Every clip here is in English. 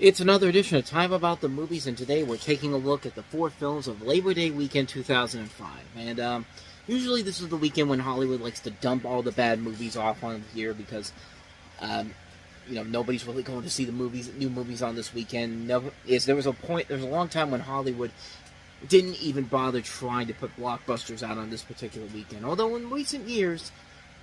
It's another edition of Time About the Movies, and today we're taking a look at the four films of Labor Day weekend 2005. And usually this is the weekend when Hollywood likes to dump all the bad movies off on here because, nobody's really going to see the new movies on this weekend. There was a long time when Hollywood didn't even bother trying to put blockbusters out on this particular weekend. Although in recent years,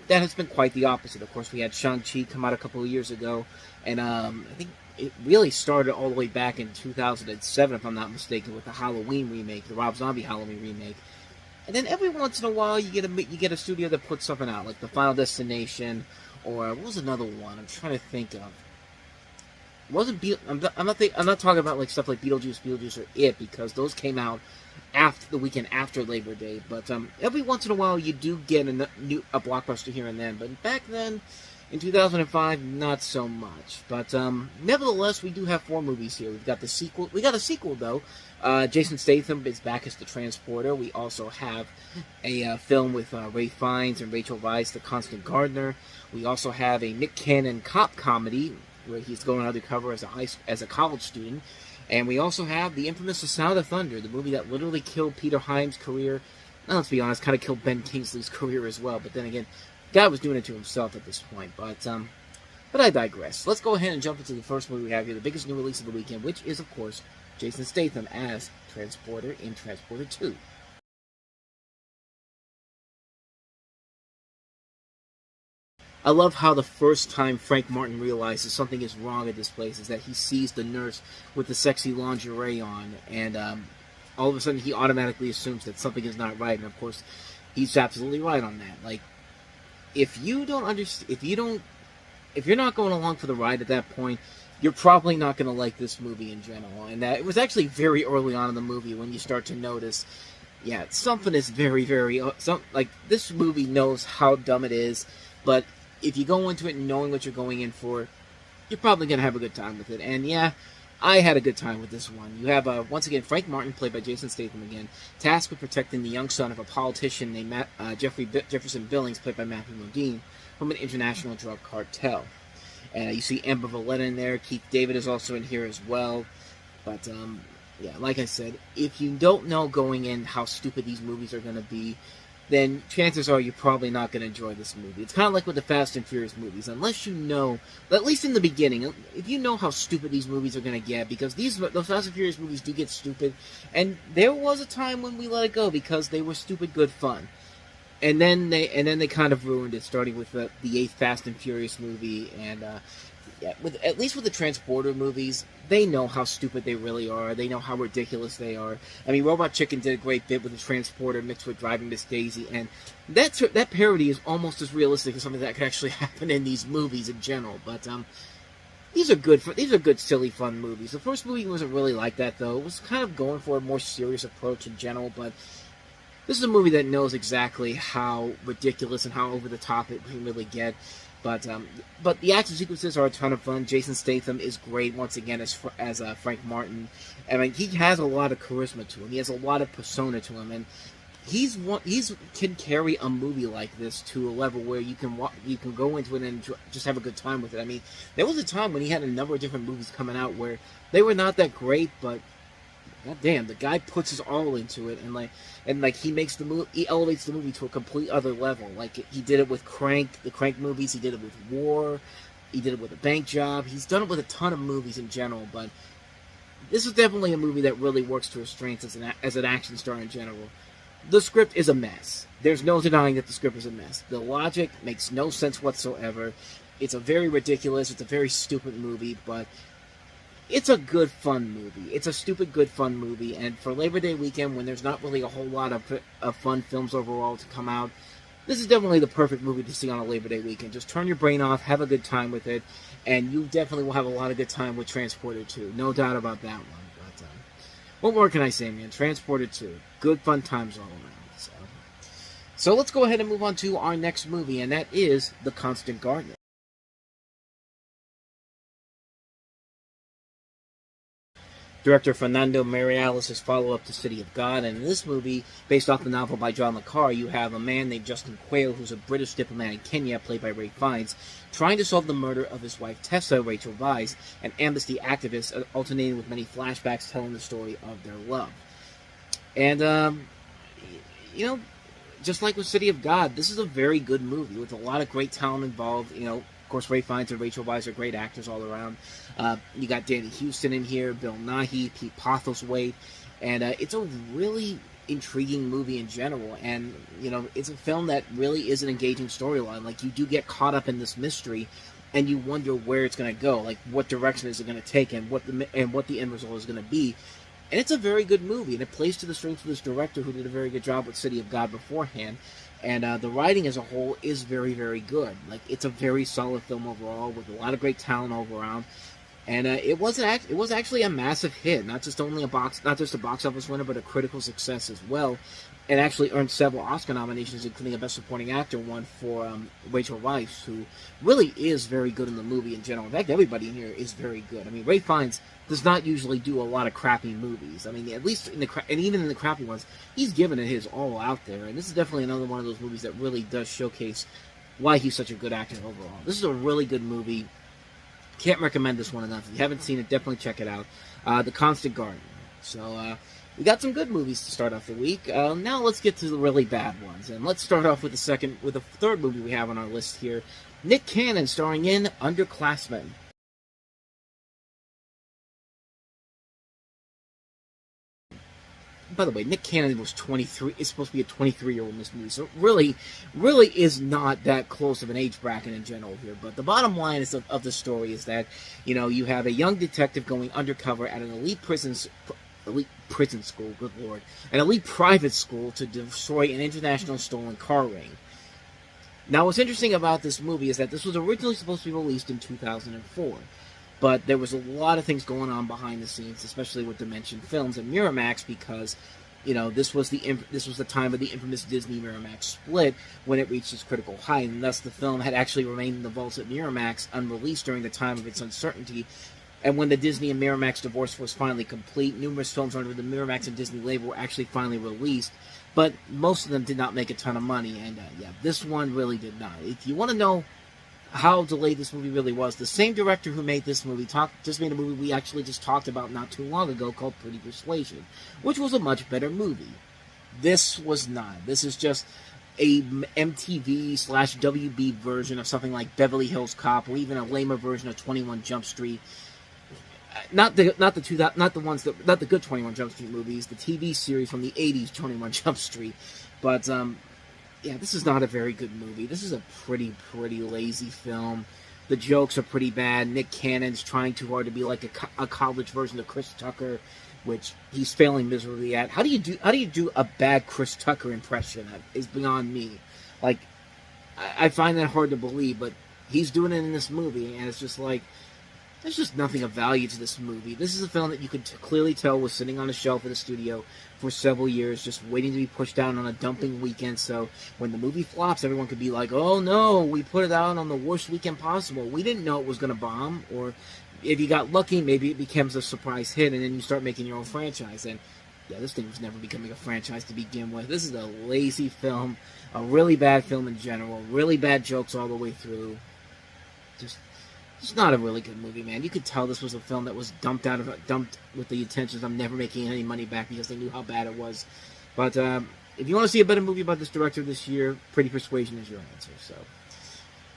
that has been quite the opposite. Of course, we had Shang-Chi come out a couple of years ago, and I think it really started all the way back in 2007, if I'm not mistaken, with the Halloween remake, the Rob Zombie Halloween remake. And then every once in a while, you get a studio that puts something out, like The Final Destination, or what was another one? I'm trying to think of. It wasn't I'm not talking about like stuff like Beetlejuice, or It, because those came out after the weekend after Labor Day. But every once in a while, you do get a blockbuster here and then. But back then, in 2005, not so much. But nevertheless, we do have four movies here. We've got the sequel. We got a sequel though. Jason Statham is back as the Transporter. We also have a film with Ralph Fiennes and Rachel Weisz, The Constant Gardener. We also have a Nick Cannon cop comedy where he's going undercover as a college student. And we also have the infamous The Sound of Thunder, the movie that literally killed Peter Hyams' career. Now, let's be honest, kind of killed Ben Kingsley's career as well. But then again, the guy was doing it to himself at this point. But I digress. Let's go ahead and jump into the first movie we have here, the biggest new release of the weekend, which is, of course, Jason Statham as Transporter in Transporter 2. I love how the first time Frank Martin realizes something is wrong at this place is that he sees the nurse with the sexy lingerie on, and all of a sudden he automatically assumes that something is not right, and of course, he's absolutely right on that. Like, if you're not going along for the ride at that point, you're probably not going to like this movie in general. And it was actually very early on in the movie when you start to notice, yeah, something is very, very, this movie knows how dumb it is, but if you go into it knowing what you're going in for, you're probably going to have a good time with it. And yeah, I had a good time with this one. You have, once again, Frank Martin, played by Jason Statham again, tasked with protecting the young son of a politician named Jefferson Billings, played by Matthew Modine, from an international drug cartel. And you see Amber Valletta in there. Keith David is also in here as well. But, yeah, like I said, if you don't know going in how stupid these movies are going to be, then chances are you're probably not going to enjoy this movie. It's kind of like with the Fast and Furious movies. Unless you know, at least in the beginning, if you know how stupid these movies are going to get, because those Fast and Furious movies do get stupid, and there was a time when we let it go because they were stupid good fun. And then they kind of ruined it, starting with the 8th Fast and Furious movie, and yeah, at least with the Transporter movies, they know how stupid they really are. They know how ridiculous they are. I mean, Robot Chicken did a great bit with the Transporter mixed with Driving Miss Daisy, and that parody is almost as realistic as something that could actually happen in these movies in general. But these are good, silly, fun movies. The first movie wasn't really like that, though. It was kind of going for a more serious approach in general, but this is a movie that knows exactly how ridiculous and how over the top it can really get. But the action sequences are a ton of fun. Jason Statham is great once again as Frank Martin. I mean, he has a lot of charisma to him. He has a lot of persona to him, and he's can carry a movie like this to a level where you can go into it and just have a good time with it. I mean, there was a time when he had a number of different movies coming out where they were not that great, but god damn, the guy puts his all into it, and he makes he elevates the movie to a complete other level. Like, he did it with the Crank movies, he did it with War, he did it with A Bank Job, he's done it with a ton of movies in general, but this is definitely a movie that really works to his strengths as an action star in general. The script is a mess. There's no denying that the script is a mess. The logic makes no sense whatsoever. It's a very ridiculous, it's a very stupid movie, but it's a good, fun movie. It's a stupid, good, fun movie, and for Labor Day weekend, when there's not really a whole lot of fun films overall to come out, this is definitely the perfect movie to see on a Labor Day weekend. Just turn your brain off, have a good time with it, and you definitely will have a lot of good time with Transporter 2. No doubt about that one. But what more can I say, man? Transporter 2. Good, fun times all around. So let's go ahead and move on to our next movie, and that is The Constant Gardener. Director Fernando Meirelles' follow-up to City of God, and in this movie, based off the novel by John le Carre, you have a man named Justin Quayle, who's a British diplomat in Kenya, played by Ray Fiennes, trying to solve the murder of his wife Tessa, Rachel Weisz, an amnesty activist, alternating with many flashbacks telling the story of their love. And, you know, just like with City of God, this is a very good movie with a lot of great talent involved. You know, of course, Ray Fiennes and Rachel Weisz are great actors all around. You got Danny Houston in here, Bill Nighy, Pete Postlethwaite, and it's a really intriguing movie in general. And, you know, it's a film that really is an engaging storyline. Like, you do get caught up in this mystery, and you wonder where it's going to go. Like, what direction is it going to take, and what the end result is going to be. And it's a very good movie, and it plays to the strengths of this director, who did a very good job with City of God beforehand. And the writing as a whole is very, very good. Like, it's a very solid film overall, with a lot of great talent all around. And it was actually a massive hit, not just a box office winner, but a critical success as well. It actually earned several Oscar nominations, including a Best Supporting Actor one for Rachel Weisz, who really is very good in the movie in general. In fact, everybody in here is very good. I mean, Ray Fiennes does not usually do a lot of crappy movies. I mean, at least and even in the crappy ones, he's given it his all out there. And this is definitely another one of those movies that really does showcase why he's such a good actor overall. This is a really good movie. Can't recommend this one enough. If you haven't seen it, definitely check it out. The Constant Gardener. So, we got some good movies to start off the week. Now let's get to the really bad ones. And let's start off with the third movie we have on our list here. Nick Cannon starring in Underclassmen. By the way, Nick Cannon was 23. Is supposed to be a 23-year-old in this movie, so really is not that close of an age bracket in general here. But the bottom line of the story is that, you know, you have a young detective going undercover at an elite prison school. Good lord, an elite private school to destroy an international stolen car ring. Now, what's interesting about this movie is that this was originally supposed to be released in 2004. But there was a lot of things going on behind the scenes, especially with Dimension Films and Miramax, because, you know, this was the time of the infamous Disney Miramax split when it reached its critical height, and thus the film had actually remained in the vaults at Miramax unreleased during the time of its uncertainty. And when the Disney and Miramax divorce was finally complete, numerous films under the Miramax and Disney label were actually finally released, but most of them did not make a ton of money, and yeah, this one really did not. If you want to know how delayed this movie really was, the same director who made this movie just made a movie we actually just talked about not too long ago called Pretty Persuasion, which was a much better movie. This was not. This is just a MTV/WB version of something like Beverly Hills Cop, or even a lamer version of 21 Jump Street. Not the good 21 Jump Street movies, the TV series from the 80s, 21 Jump Street. But yeah, this is not a very good movie. This is a pretty lazy film. The jokes are pretty bad. Nick Cannon's trying too hard to be like a college version of Chris Tucker, which he's failing miserably at. How do you do a bad Chris Tucker impression? That is beyond me. Like, I find that hard to believe, but he's doing it in this movie, and it's just like, there's just nothing of value to this movie. This is a film that you could clearly tell was sitting on a shelf in the studio for several years, just waiting to be pushed out on a dumping weekend, so when the movie flops, everyone could be like, oh no, we put it out on the worst weekend possible. We didn't know it was going to bomb, or if you got lucky, maybe it becomes a surprise hit, and then you start making your own franchise. And yeah, this thing was never becoming a franchise to begin with. This is a lazy film, a really bad film in general, really bad jokes all the way through. It's not a really good movie, man. You could tell this was a film that was dumped with the intentions of never making any money back because they knew how bad it was. But if you want to see a better movie about this director this year, Pretty Persuasion is your answer. So,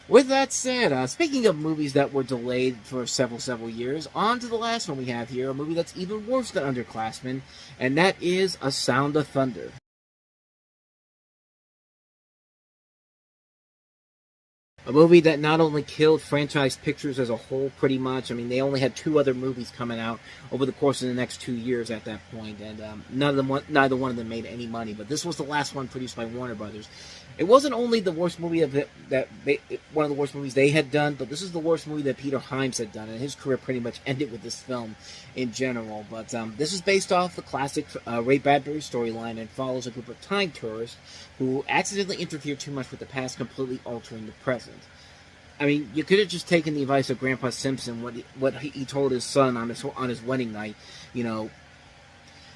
with that said, speaking of movies that were delayed for several years, on to the last one we have here, a movie that's even worse than Underclassmen, and that is A Sound of Thunder. A movie that not only killed franchise pictures as a whole pretty much. I mean, they only had 2 other movies coming out over the course of the next 2 years at that point, and neither one of them made any money. But this was the last one produced by Warner Brothers. It wasn't only the worst movie one of the worst movies they had done, but this is the worst movie that Peter Hyams had done, and his career pretty much ended with this film in general. But this is based off the classic Ray Bradbury storyline and follows a group of time tourists who accidentally interfere too much with the past, completely altering the present. I mean, you could have just taken the advice of Grandpa Simpson, what he told his son on his wedding night. You know,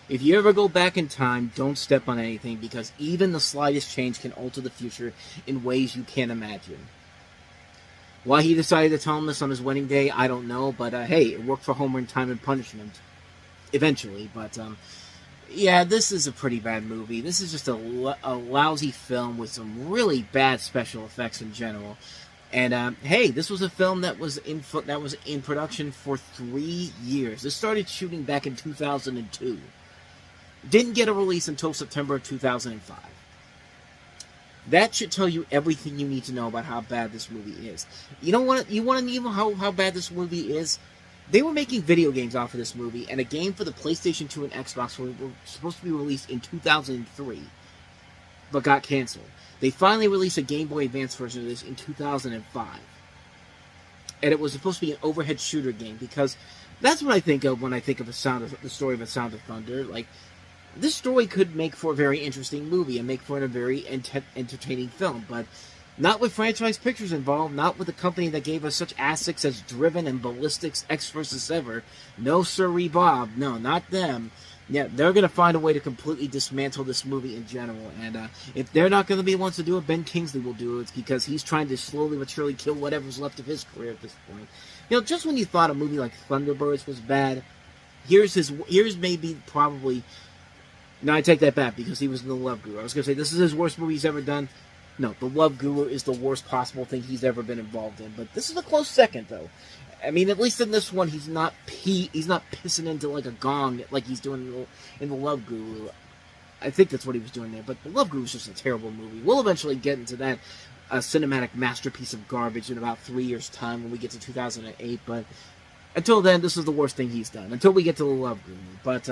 if you ever go back in time, don't step on anything, because even the slightest change can alter the future in ways you can't imagine. Why he decided to tell him this on his wedding day, I don't know, but hey, it worked for Homer in Time and Punishment, eventually. But yeah, this is a pretty bad movie. This is just a lousy film with some really bad special effects in general. And hey, this was a film that was in production for 3 years. This started shooting back in 2002. Didn't get a release until September of 2005. That should tell you everything you need to know about how bad this movie is. You know what? You want to know how bad this movie is? They were making video games off of this movie, and a game for the PlayStation 2 and Xbox were supposed to be released in 2003, but got canceled. They finally released a Game Boy Advance version of this in 2005. And it was supposed to be an overhead shooter game, because that's what I think of when I think of the story of A Sound of Thunder. Like, this story could make for a very interesting movie and make for a very entertaining film, but not with Franchise Pictures involved, not with a company that gave us such classics as Driven and Ballistics X vs. Ever. No sirree, Bob. No, not them. Yeah, they're going to find a way to completely dismantle this movie in general, and if they're not going to be the ones to do it, Ben Kingsley will do it. It's because he's trying to slowly but surely kill whatever's left of his career at this point. You know, just when you thought a movie like Thunderbirds was bad, here's maybe probably... No, I take that back, because he was in The Love Guru. I was going to say, this is his worst movie he's ever done. No, The Love Guru is the worst possible thing he's ever been involved in. But this is a close second, though. I mean, at least in this one, he's not pissing into like a gong like he's doing in The Love Guru. I think that's what he was doing there. But The Love Guru is just a terrible movie. We'll eventually get into that cinematic masterpiece of garbage in about 3 years' time when we get to 2008. But until then, this is the worst thing he's done. Until we get to The Love Guru. But,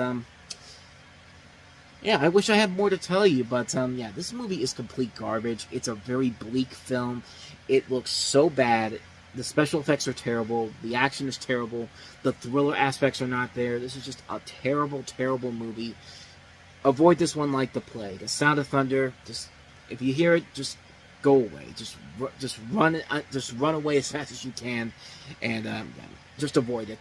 yeah, I wish I had more to tell you, but, yeah, this movie is complete garbage. It's a very bleak film. It looks so bad. The special effects are terrible. The action is terrible. The thriller aspects are not there. This is just a terrible, terrible movie. Avoid this one like the plague. A Sound of Thunder, just, if you hear it, just go away. Just run away as fast as you can, and, yeah, just avoid it.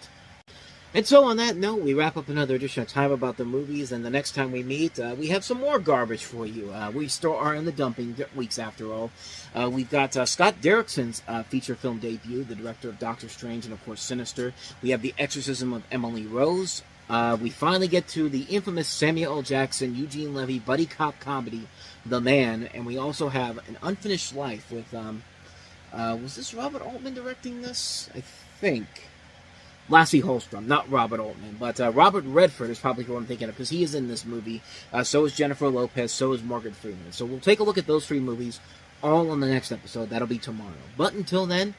And so on that note, we wrap up another edition of Time About the Movies, and the next time we meet, we have some more garbage for you. We still are in the dumping weeks, after all. We've got Scott Derrickson's feature film debut, the director of Doctor Strange and, of course, Sinister. We have The Exorcism of Emily Rose. We finally get to the infamous Samuel L. Jackson, Eugene Levy buddy cop comedy, The Man, and we also have An Unfinished Life with, was this Robert Altman directing this? I think. Lasse Hallström, not Robert Altman, but Robert Redford is probably who I'm thinking of, because he is in this movie. So is Jennifer Lopez, so is Morgan Freeman. So we'll take a look at those 3 movies all on the next episode. That'll be tomorrow. But until then,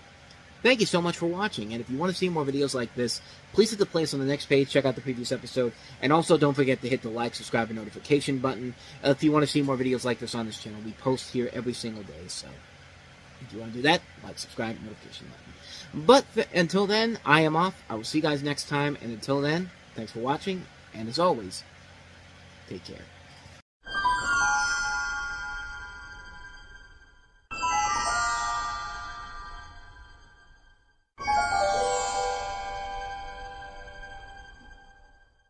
thank you so much for watching, and if you want to see more videos like this, please hit the playlist on the next page, check out the previous episode, and also don't forget to hit the like, subscribe, and notification button if you want to see more videos like this on this channel. We post here every single day, so if you want to do that, like, subscribe, notification button. But until then, I am off. I will see you guys next time. And until then, thanks for watching. And as always, take care.